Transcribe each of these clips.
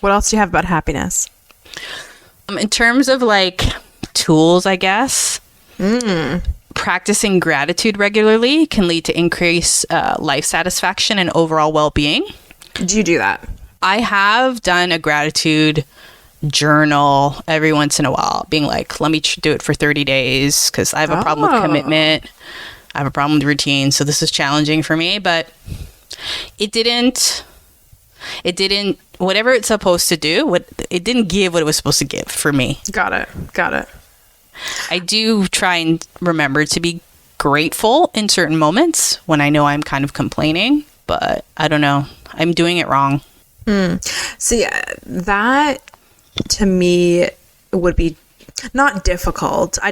What else do you have about happiness? In terms of like tools, I guess, practicing gratitude regularly can lead to increased life satisfaction and overall well-being. Do you do that? I have done a gratitude journal every once in a while, being like, let me do it for 30 days because I have a problem with commitment. I have a problem with routine. So this is challenging for me, but it didn't, whatever it's supposed to do, it didn't give what it was supposed to give for me. Got it. I do try and remember to be grateful in certain moments when I know I'm kind of complaining, but I don't know. I'm doing it wrong. See, that to me would be not difficult. I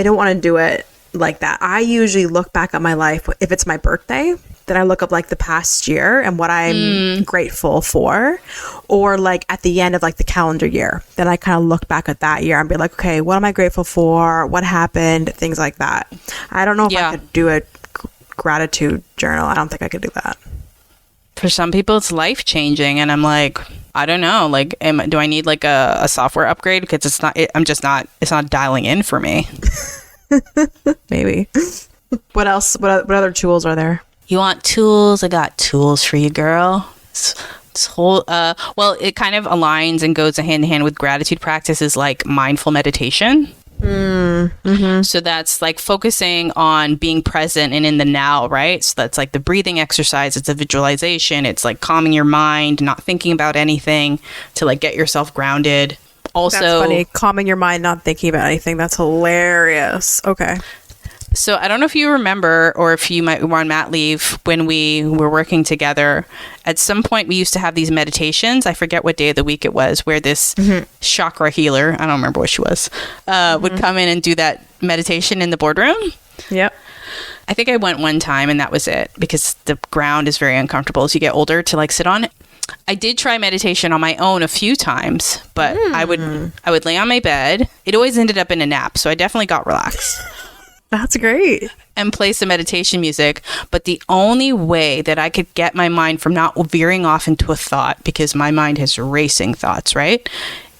don't want to do it like that. I usually look back at my life. If it's my birthday, then I look up like the past year and what I'm grateful for, or like at the end of like the calendar year, then I kind of look back at that year and be like, okay, what am I grateful for? What happened? Things like that. I don't know if I could do a gratitude journal. I don't think I could do that. For some people, it's life-changing, and I'm like, I don't know. Like, do I need like a software upgrade? Because it's not dialing in for me. Maybe. What else? What other tools are there? You want tools? I got tools for you, girl. Well, it kind of aligns and goes hand in hand with gratitude practices like mindful meditation. So that's like focusing on being present and in the now, right? So that's like the breathing exercise. It's a visualization. It's like calming your mind, not thinking about anything to like get yourself grounded. Also, that's funny. Calming your mind, not thinking about anything. That's hilarious. Okay. So I don't know if you remember, or if you were on mat leave when we were working together. At some point, we used to have these meditations. I forget what day of the week it was, where this chakra healer, I don't remember what she was, would come in and do that meditation in the boardroom. Yep. I think I went one time and that was it, because the ground is very uncomfortable as you get older to like sit on. I did try meditation on my own a few times, but I would lay on my bed. It always ended up in a nap, so I definitely got relaxed. That's great. And play some meditation music. But the only way that I could get my mind from not veering off into a thought, because my mind has racing thoughts, right,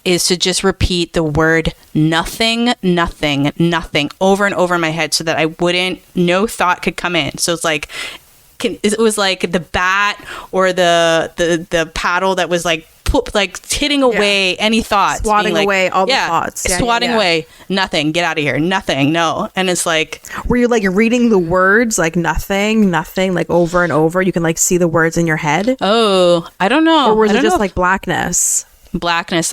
is to just repeat the word nothing, nothing, nothing over and over in my head so that no thought could come in. So it's like, it was like the bat or the paddle that was like hitting away any thoughts, swatting away all the thoughts, swatting away nothing, get out of here, nothing, no. And it's like, were you like reading the words like nothing like over and over? You can like see the words in your head. Oh, I don't know. Or was it just like blackness,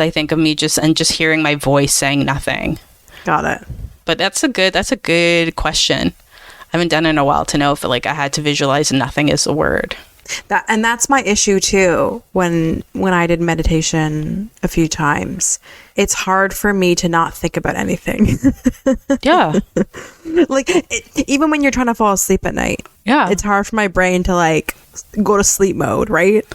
I think, of me just hearing my voice saying nothing. Got it. But that's a good question. I haven't done it in a while to know if like I had to visualize nothing as a word. That's my issue too. When I did meditation a few times, it's hard for me to not think about anything. Yeah. Like even when you're trying to fall asleep at night. Yeah. It's hard for my brain to like go to sleep mode, right?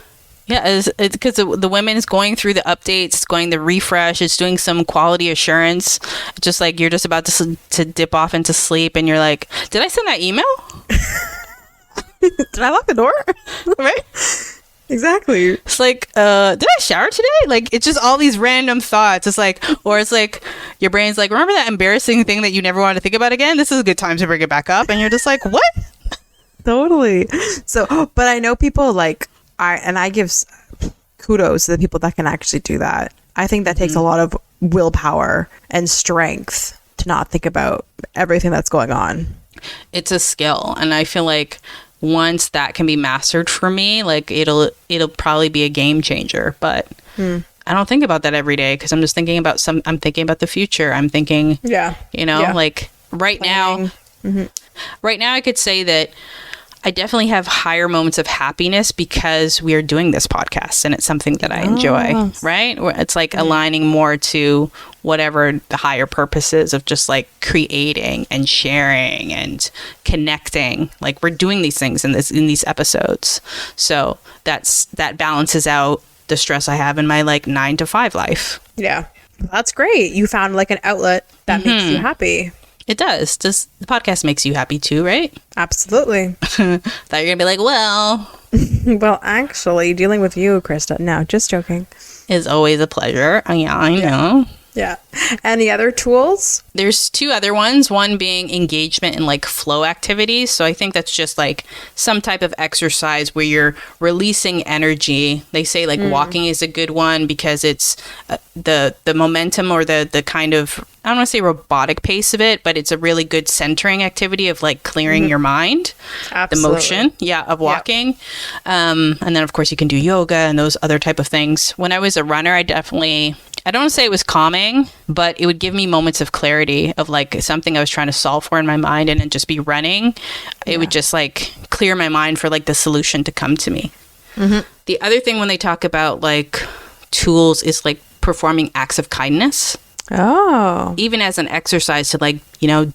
Yeah, it's because the women is going through the updates, it's going the refresh, it's doing some quality assurance. Just like you're just about to dip off into sleep, and you're like, did I send that email? Did I lock the door? Right? Exactly. It's like, did I shower today? Like, it's just all these random thoughts. It's like, or it's like your brain's like, remember that embarrassing thing that you never wanted to think about again? This is a good time to bring it back up. And you're just like, what? Totally. So, but I know people like, I give kudos to the people that can actually do that. I think that takes a lot of willpower and strength to not think about everything that's going on. It's a skill. And I feel like once that can be mastered for me, like it'll probably be a game changer. But I don't think about that every day, because I'm just thinking about I'm thinking about the future. I'm thinking, like right now, right now I could say that I definitely have higher moments of happiness because we are doing this podcast and it's something that I enjoy, right? It's like aligning more to whatever the higher purpose is of just like creating and sharing and connecting. Like we're doing these things in these episodes. So that balances out the stress I have in my like 9 to 5 life. Yeah. That's great. You found like an outlet that makes you happy. It does. The podcast makes you happy too, right? Absolutely. Thought you're going to be like, well. Well, actually, dealing with you, Krista. No, just joking. is always a pleasure. Yeah, I know. Yeah. Any other tools? There's two other ones, one being engagement in like flow activities. So I think that's just like some type of exercise where you're releasing energy. They say like walking is a good one because it's the momentum or the kind of, I don't want to say robotic pace of it, but it's a really good centering activity of like clearing your mind. Absolutely. The motion, of walking. Yep. And then of course you can do yoga and those other type of things. When I was a runner, I don't want to say it was calming, but it would give me moments of clarity of like something I was trying to solve for in my mind, and then just be running. It would just like clear my mind for like the solution to come to me. The other thing when they talk about like tools is like performing acts of kindness. Oh. Even as an exercise to like,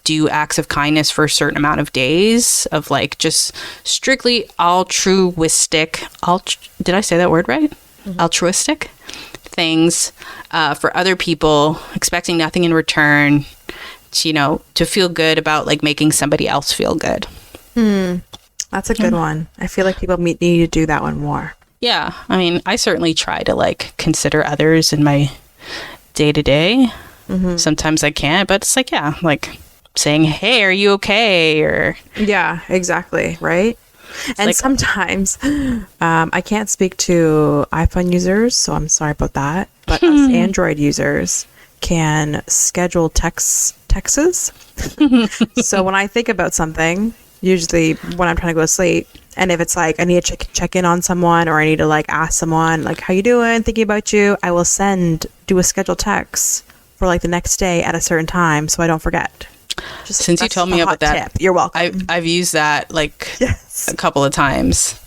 do acts of kindness for a certain amount of days of like just strictly altruistic. Did I say that word right? Altruistic things for other people, expecting nothing in return, to feel good about like making somebody else feel good. That's a good one. I feel like people need to do that one more. Yeah. I mean, I certainly try to like consider others in my day-to-day. Sometimes I can't, but it's like, like saying, hey, are you okay? Or yeah, exactly. Right. And like, sometimes I can't speak to iPhone users, so I'm sorry about that. But us Android users can schedule texts. So when I think about something, usually when I'm trying to go to sleep, and if it's like I need to check in on someone, or I need to like ask someone like, how you doing, thinking about you, I will do a scheduled text for like the next day at a certain time so I don't forget. Since you told me about that, tip. You're welcome. I've used that like a couple of times.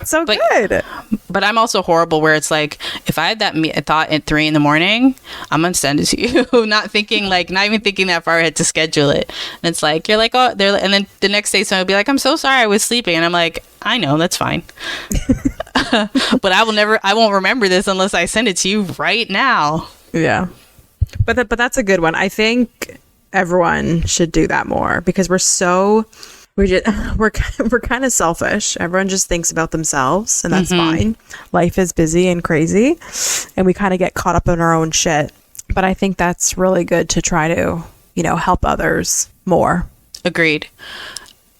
So good. But I'm also horrible where it's like, if I had that thought at 3 a.m, I'm going to send it to you. Not even thinking that far ahead to schedule it. And it's like, you're like, oh, and then the next day someone will be like, I'm so sorry I was sleeping. And I'm like, I know, that's fine. But I won't remember this unless I send it to you right now. Yeah. But that's a good one. I think everyone should do that more because we're kind of selfish. Everyone just thinks about themselves, and that's fine. Life is busy and crazy, and we kind of get caught up in our own shit. But I think that's really good to try to, help others more. Agreed.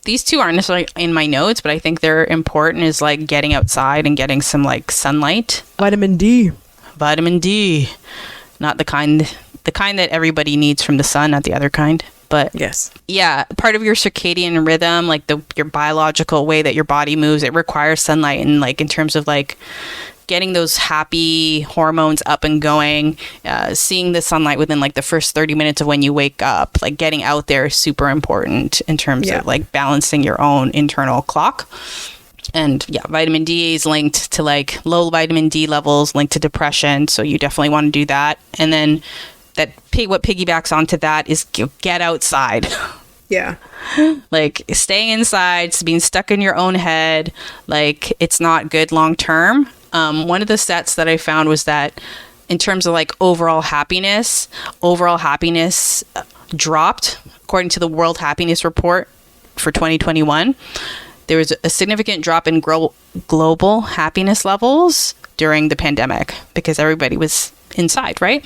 These two aren't necessarily in my notes, but I think they're important, is like getting outside and getting some like sunlight. Vitamin D. Not the kind that everybody needs from the sun, not the other kind. But yes, yeah, part of your circadian rhythm, like your biological way that your body moves, it requires sunlight. And like in terms of like getting those happy hormones up and going, seeing the sunlight within like the first 30 minutes of when you wake up, like getting out there is super important in terms of like balancing your own internal clock. And vitamin D is linked to like low vitamin D levels, linked to depression. So you definitely want to do that. And then what piggybacks onto that is get outside. Yeah. Like staying inside, being stuck in your own head, like it's not good long term. One of the stats that I found was that in terms of like overall happiness dropped according to the World Happiness Report for 2021. There was a significant drop in global happiness levels during the pandemic because everybody was inside, right?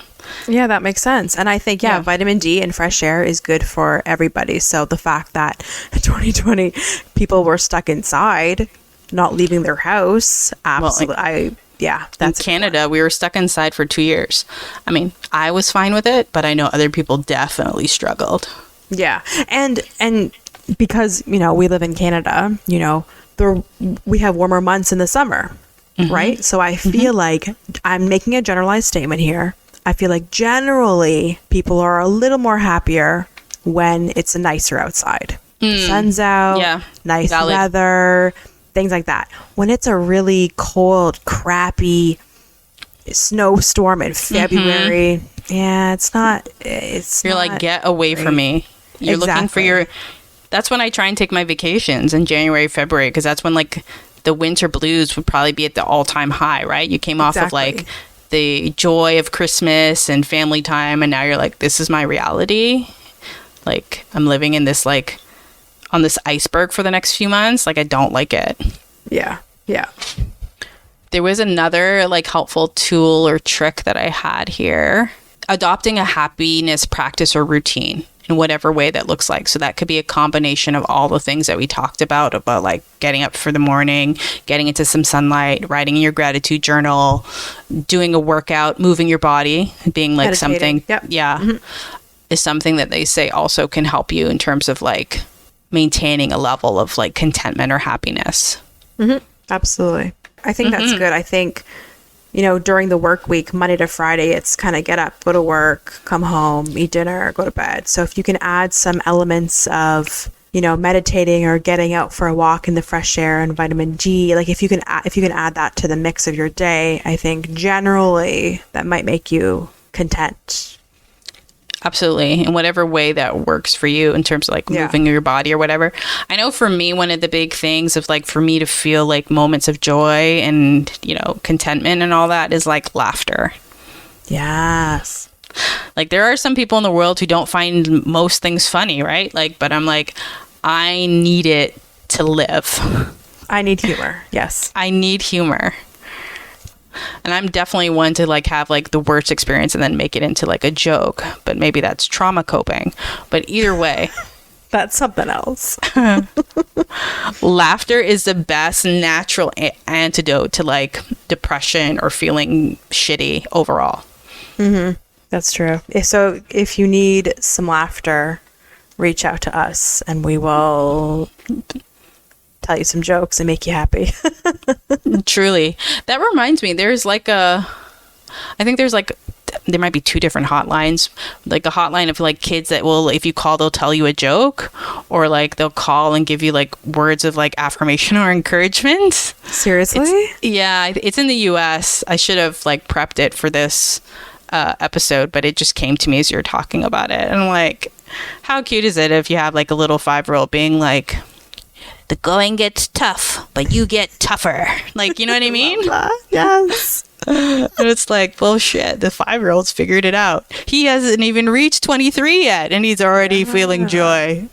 Yeah, that makes sense. And I think, vitamin D and fresh air is good for everybody. So the fact that in 2020 people were stuck inside, not leaving their house, absolutely. That's in Canada, we were stuck inside for 2 years. I mean, I was fine with it, but I know other people definitely struggled. Yeah. And because, we live in Canada, we have warmer months in the summer, right? So I feel like I'm making a generalized statement here. I feel like generally people are a little more happier when it's nicer outside. The sun's out, nice weather, things like that. When it's a really cold, crappy snowstorm in February, it's not. You're like, get away from me. You're looking for that's when I try and take my vacations in January, February, because that's when like the winter blues would probably be at the all-time high, right? You came off of like the joy of Christmas and family time, and now you're like, this is my reality. Like I'm living in this like on this iceberg for the next few months. Like I don't like it. Yeah. There was another like helpful tool or trick that I had here. Adopting a happiness practice or routine in whatever way that looks like. So that could be a combination of all the things that we talked about like getting up for the morning, getting into some sunlight, writing in your gratitude journal, doing a workout, moving your body, being like Meditating. something. Yep. Yeah. Is something that they say also can help you in terms of like maintaining a level of like contentment or happiness. Absolutely. I think that's good. I think, during the work week, Monday to Friday, it's kind of get up, go to work, come home, eat dinner, go to bed. So if you can add some elements of, meditating or getting out for a walk in the fresh air and vitamin D, like if you can add that to the mix of your day, I think generally that might make you content. Absolutely. In whatever way that works for you in terms of like moving your body or whatever. I know for me, one of the big things of like for me to feel like moments of joy and, contentment and all that is like laughter. Yes. Like there are some people in the world who don't find most things funny, right? Like, but I'm like, I need it to live. I need humor. Yes. I need humor. And I'm definitely one to like have like the worst experience and then make it into like a joke, but maybe that's trauma coping. But either way, that's something else. Laughter is the best natural antidote to like depression or feeling shitty overall. That's true. So if you need some laughter, reach out to us and we will tell you some jokes and make you happy. Truly. That reminds me, there might be two different hotlines, like a hotline of like kids that will, if you call, they'll tell you a joke, or like they'll call and give you like words of like affirmation or encouragement. Seriously? It's in the US. I should have like prepped it for this episode, but it just came to me as you were talking about it. And I'm like, how cute is it if you have like a little 5-year-old being like, the going gets tough, but you get tougher. Like, you know what I mean? Yes. And it's like, bullshit. The 5-year-old's figured it out. He hasn't even reached 23 yet, and he's already feeling joy.